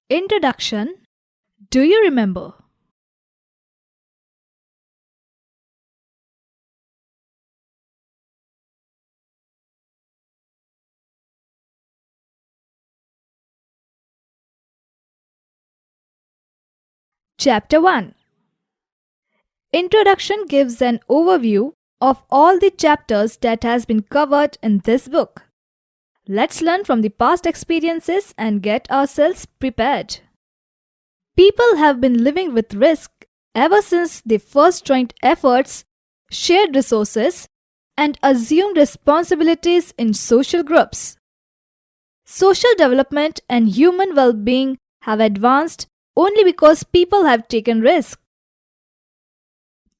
Introduction. Do you remember? Chapter 1. Introduction gives an overview of all the chapters that has been covered in this book. Let's learn from the past experiences and get ourselves prepared. People have been living with risk ever since they first joined efforts, shared resources, and assumed responsibilities in social groups. Social development and human well-being have advanced only because people have taken risks.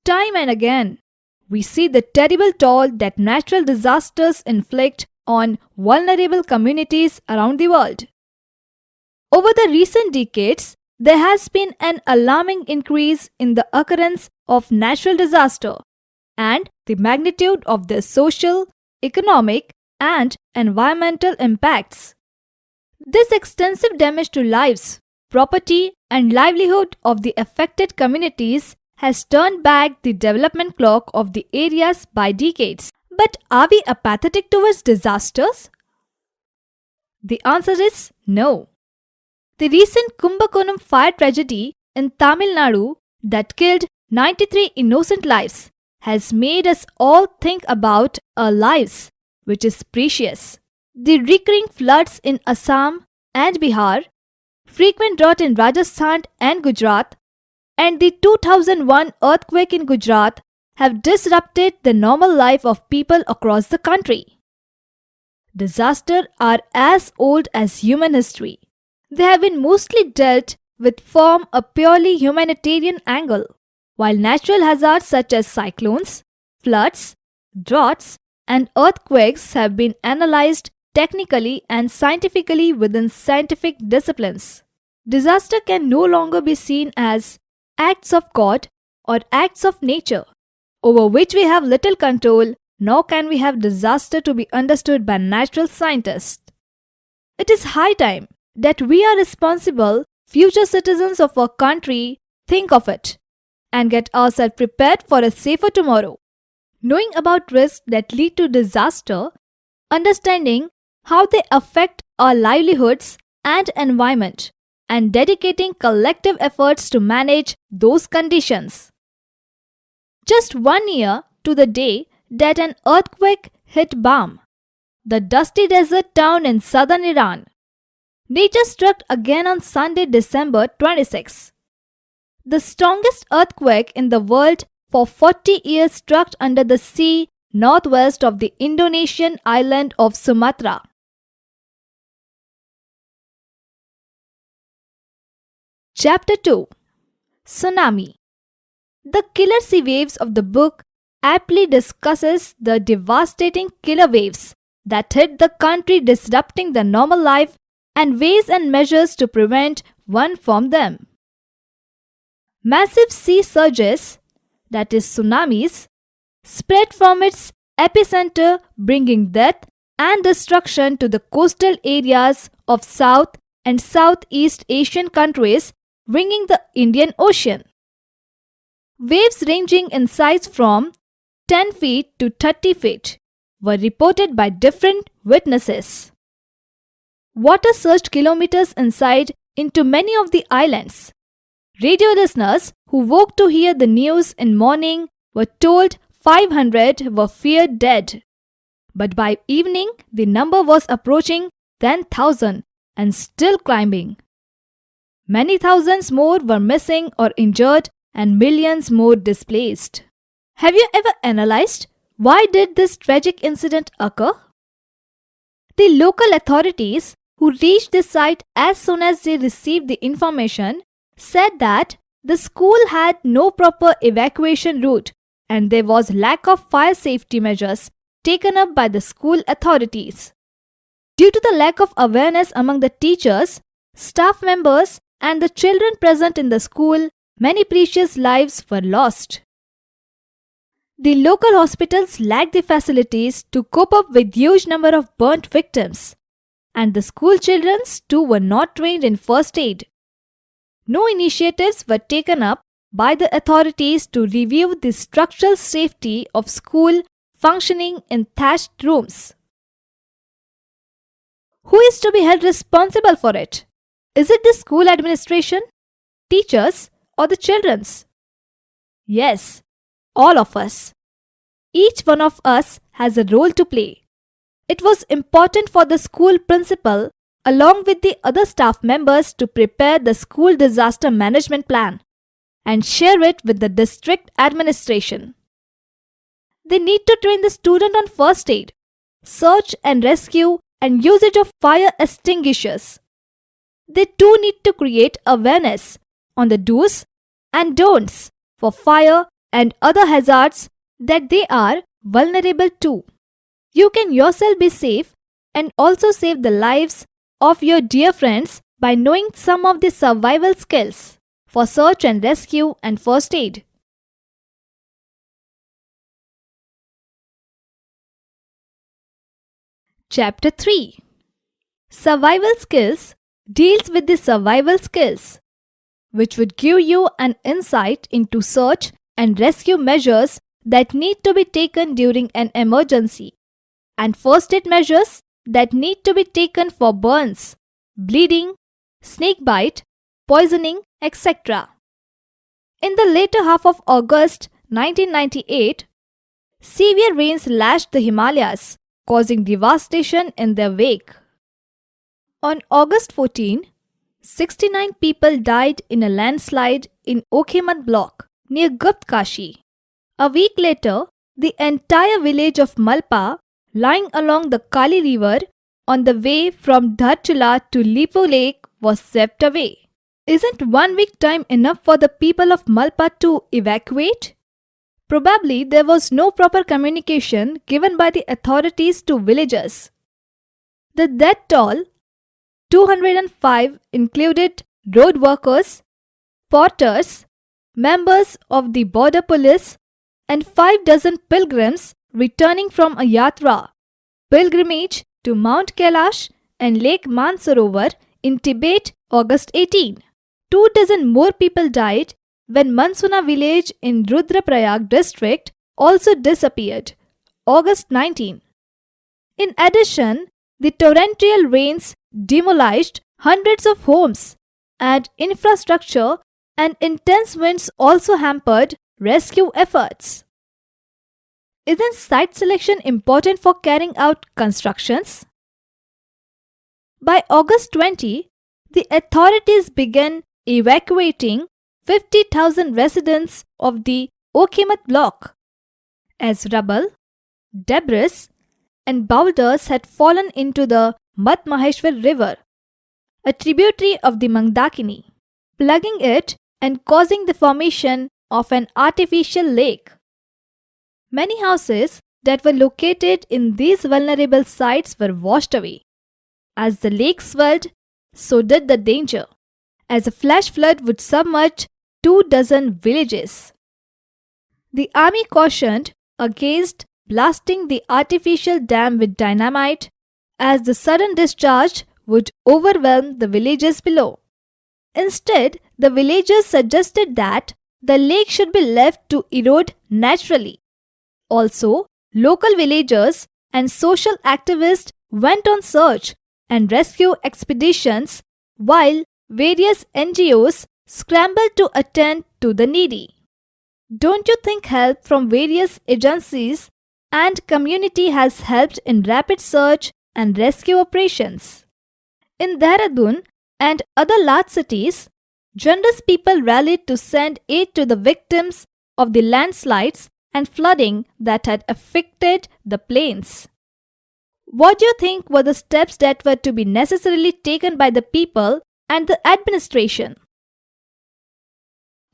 Time and again, we see the terrible toll that natural disasters inflict on vulnerable communities around the world. Over the recent decades, there has been an alarming increase in the occurrence of natural disaster and the magnitude of their social, economic, and environmental impacts. This extensive damage to lives, property, and livelihood of the affected communities has turned back the development clock of the areas by decades. But are we apathetic towards disasters? The answer is no. The recent Kumbakonam fire tragedy in Tamil Nadu that killed 93 innocent lives has made us all think about our lives, which is precious. The recurring floods in Assam and Bihar, frequent drought in Rajasthan and Gujarat, and the 2001 earthquake in Gujarat have disrupted the normal life of people across the country. Disasters are as old as human history. They have been mostly dealt with from a purely humanitarian angle, while natural hazards such as cyclones, floods, droughts, and earthquakes have been analyzed technically and scientifically within scientific disciplines. Disaster can no longer be seen as acts of God or acts of nature, over which we have little control, nor can we have disaster to be understood by natural scientists. It is high time that we are responsible future citizens of our country think of it and get ourselves prepared for a safer tomorrow. Knowing about risks that lead to disaster, understanding how they affect our livelihoods and environment, and dedicating collective efforts to manage those conditions. Just 1 year to the day that an earthquake hit Bam, the dusty desert town in southern Iran. Nature struck again on Sunday, December 26. The strongest earthquake in the world for 40 years struck under the sea northwest of the Indonesian island of Sumatra. Chapter 2. Tsunami. The killer sea waves of the book aptly discusses the devastating killer waves that hit the country, disrupting the normal life and ways and measures to prevent one from them. Massive sea surges, that is tsunamis, spread from its epicenter, bringing death and destruction to the coastal areas of South and Southeast Asian countries, ringing the Indian Ocean. Waves ranging in size from 10 feet to 30 feet were reported by different witnesses. Water surged kilometers inside into many of the islands. Radio listeners who woke to hear the news in morning were told 500 were feared dead. But by evening, the number was approaching 10,000 and still climbing. Many thousands more were missing or injured and millions more displaced. Have you ever analyzed why did this tragic incident occur? The local authorities who reached the site as soon as they received the information said that the school had no proper evacuation route and there was lack of fire safety measures taken up by the school authorities. Due to the lack of awareness among the teachers, staff members, and the children present in the school, many precious lives were lost. The local hospitals lacked the facilities to cope up with huge number of burnt victims, and the school children too were not trained in first aid No initiatives were taken up by the authorities to review the structural safety of school functioning in thatched rooms. Who is to be held responsible for it? Is it the school administration, teachers, or the children's? Yes, all of us. Each one of us has a role to play. It was important for the school principal, along with the other staff members, to prepare the school disaster management plan and share it with the district administration. They need to train the student on first aid, search and rescue, and usage of fire extinguishers. They too need to create awareness on the do's and don'ts for fire and other hazards that they are vulnerable to. You can yourself be safe and also save the lives of your dear friends by knowing some of the survival skills for search and rescue and first aid. Chapter 3 Survival Skills deals with the survival skills, which would give you an insight into search and rescue measures that need to be taken during an emergency, and first aid measures that need to be taken for burns, bleeding, snake bite, poisoning, etc. In the later half of August 1998, severe rains lashed the Himalayas, causing devastation in their wake. On August 14, 69 people died in a landslide in Okhemat block near Gupt Kashi. A week later, the entire village of Malpa, lying along the Kali river on the way from Dharchula to Lipo Lake, was swept away. Isn't 1 week time enough for the people of Malpa to evacuate? Probably there was no proper communication given by the authorities to villagers. The death toll, 205, included road workers, porters, members of the border police, and 5 dozen pilgrims returning from a yatra pilgrimage to Mount Kailash and Lake Mansarovar in Tibet, August 18. 2 dozen more people died when Mansuna village in Rudraprayag district also disappeared, August 19. In addition, the torrential rains demolished hundreds of homes and infrastructure, and intense winds also hampered rescue efforts. Isn't site selection important for carrying out constructions? By August 20, the authorities began evacuating 50,000 residents of the Okhemat block, as rubble, debris, and boulders had fallen into the Mat Maheshwar river, a tributary of the Mandakini, plugging it and causing the formation of an artificial lake. Many houses that were located in these vulnerable sites were washed away. As the lake swelled, so did the danger, as a flash flood would submerge 2 dozen villages. The army cautioned against blasting the artificial dam with dynamite, as the sudden discharge would overwhelm the villages below. Instead, the villagers suggested that the lake should be left to erode naturally. Also, local villagers and social activists went on search and rescue expeditions, while various NGOs scrambled to attend to the needy. Don't you think help from various agencies and community has helped in rapid search and rescue operations? In Dehradun and other large cities, generous people rallied to send aid to the victims of the landslides and flooding that had affected the plains. What do you think were the steps that were to be necessarily taken by the people and the administration?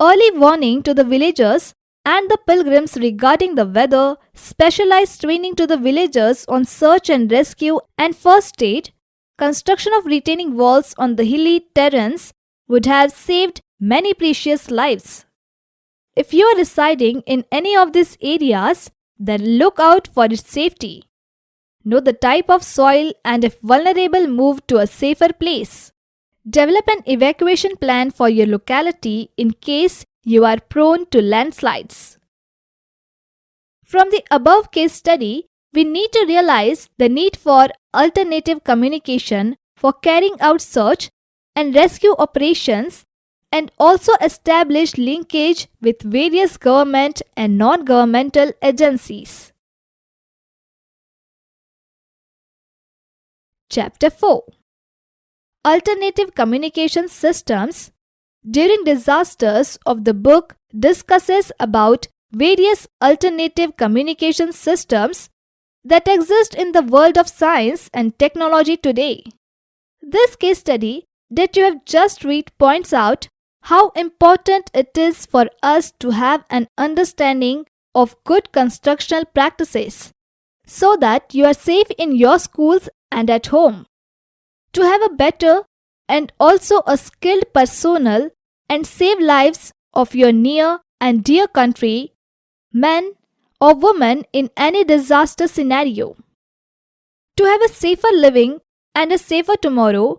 Early warning to the villagers and the pilgrims regarding the weather, specialized training to the villagers on search and rescue and first aid, construction of retaining walls on the hilly terrains would have saved many precious lives. If you are residing in any of these areas, then look out for its safety. Know the type of soil and if vulnerable, move to a safer place. Develop an evacuation plan for your locality in case you are prone to landslides. From the above case study, we need to realize the need for alternative communication for carrying out search and rescue operations, and also establish linkage with various government and non-governmental agencies. Chapter 4. Alternative Communication Systems. During disasters of the book discusses about various alternative communication systems that exist in the world of science and technology today. This case study that you have just read points out how important it is for us to have an understanding of good constructional practices so that you are safe in your schools and at home. To have a better and also a skilled personnel and save lives of your near and dear country, men or women in any disaster scenario. To have a safer living and a safer tomorrow,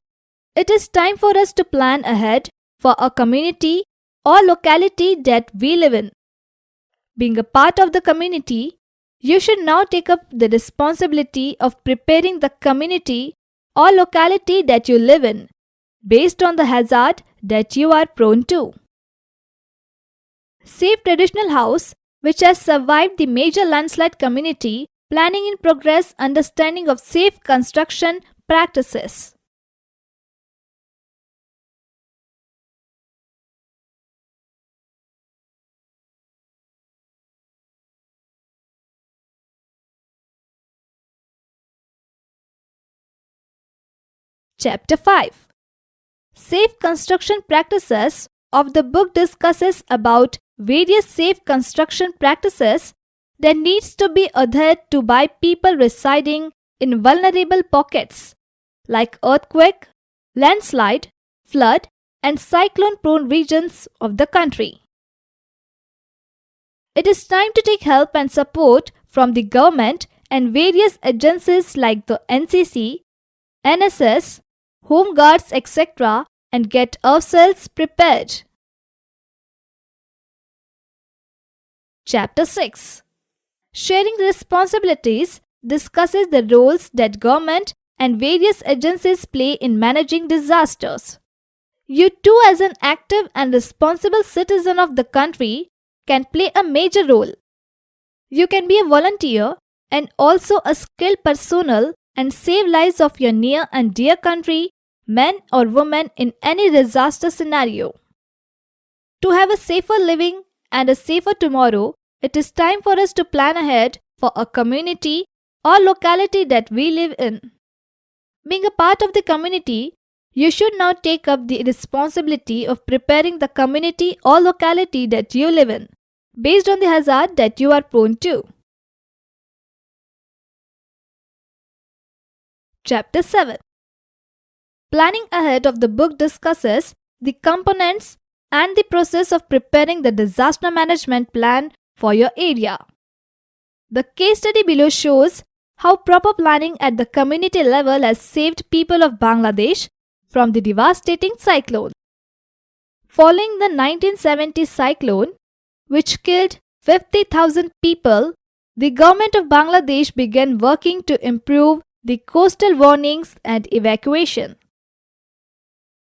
it is time for us to plan ahead for a community or locality that we live in. Being a part of the community, you should now take up the responsibility of preparing the community or locality that you live in based on the hazard that you are prone to. Safe Traditional House, which has survived the major landslide community, planning in progress, understanding of safe construction practices. Chapter 5. Safe Construction Practices of the book discusses about various safe construction practices that needs to be adhered to by people residing in vulnerable pockets like earthquake, landslide, flood, and cyclone-prone regions of the country. It is time to take help and support from the government and various agencies like the NCC, NSS, Home Guards, etc., and get ourselves prepared. Chapter 6. Sharing Responsibilities discusses the roles that government and various agencies play in managing disasters. You too, as an active and responsible citizen of the country, can play a major role. You can be a volunteer and also a skilled personnel and save lives of your near and dear country, men or women in any disaster scenario. To have a safer living and a safer tomorrow, it is time for us to plan ahead for a community or locality that we live in. Being a part of the community, you should now take up the responsibility of preparing the community or locality that you live in, based on the hazard that you are prone to. Chapter 7. Planning ahead of the book discusses the components and the process of preparing the disaster management plan for your area. The case study below shows how proper planning at the community level has saved people of Bangladesh from the devastating cyclone. Following the 1970 cyclone, which killed 50,000 people, the government of Bangladesh began working to improve the coastal warnings and evacuation.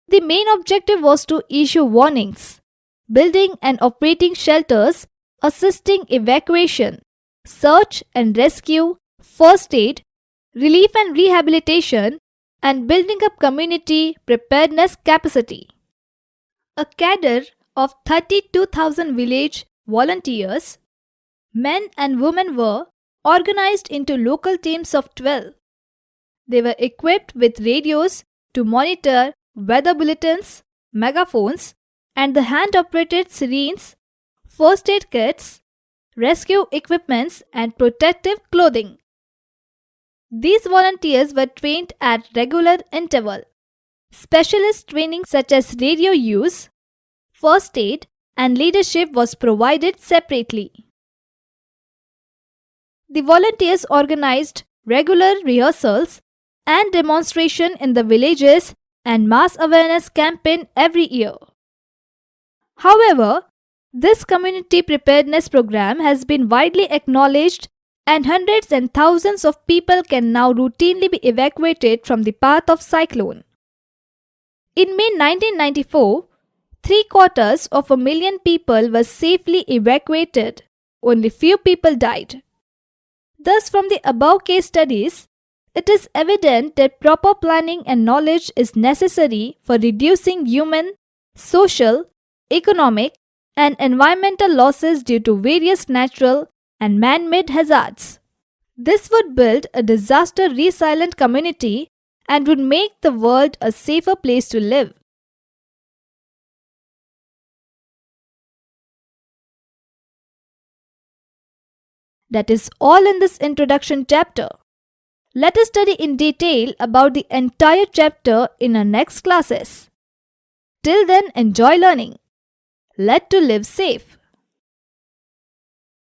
The main objective was to issue warnings, building and operating shelters, assisting evacuation, search and rescue, first aid, relief and rehabilitation, and building up community preparedness capacity. A cadre of 32,000 village volunteers, men and women, were organized into local teams of 12. They were equipped with radios to monitor weather bulletins, megaphones, and the hand-operated sirens, first aid kits, rescue equipments, and protective clothing. These volunteers were trained at regular interval. Specialist training such as radio use, first aid, and leadership was provided separately. The volunteers organized regular rehearsals and demonstration in the villages and mass awareness campaign every year. However, this community preparedness program has been widely acknowledged, and hundreds and thousands of people can now routinely be evacuated from the path of cyclone. In May 1994, 750,000 people were safely evacuated. Only few people died. Thus, from the above case studies, it is evident that proper planning and knowledge is necessary for reducing human, social, economic, and environmental losses due to various natural and man-made hazards. This would build a disaster-resilient community and would make the world a safer place to live. That is all in this introduction chapter. Let us study in detail about the entire chapter in our next classes. Till then, enjoy learning. Let to live safe.